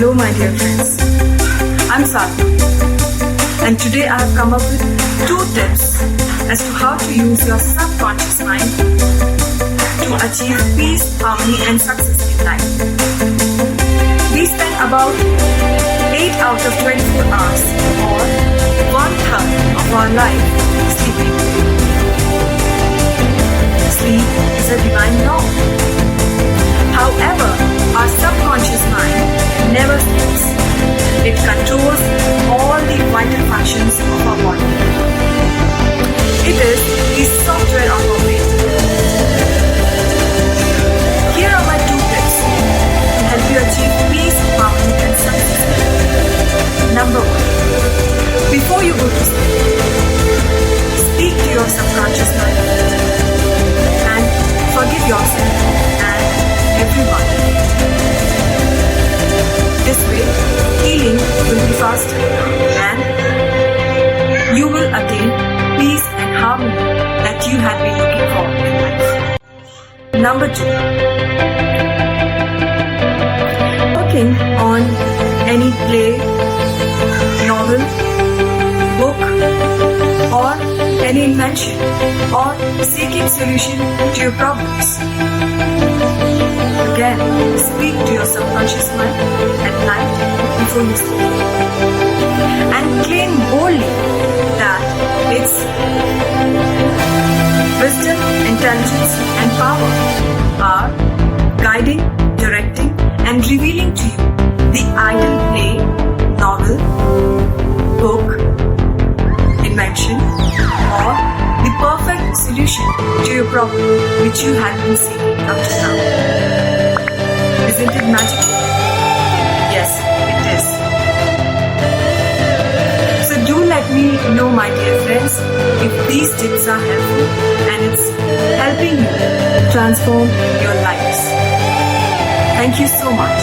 Hello my dear friends, I'm Sadhana and today I have come up with 2 tips as to how to use your subconscious mind to achieve peace, harmony and success in life. We spend about 8 out of 24 hours or 1/3 of our life sleeping. Sleep is a divine law. However, our subconscious mind never sleeps. It controls all the vital functions of our body. It is the software of our brain. Here are my 2 tips to help you achieve peace, harmony and success. Number 1. Before you go to sleep, speak to your subconscious mind and forgive yourself and everyone. This way, healing will be faster and you will attain peace and harmony that you have been looking for in life. Number 2. Working on any play, novel, book or any invention or seeking solution to your problems. Again, speak to your subconscious mind at night before you sleep and claim boldly that its wisdom, intelligence and power are guiding, directing and revealing to you the ideal play, novel, book, invention or the perfect solution to your problem which you have been seeking up to now. Isn't it magical? Yes, it is. So do let me know my dear friends if these tips are helpful and it's helping you transform your lives. Thank you so much.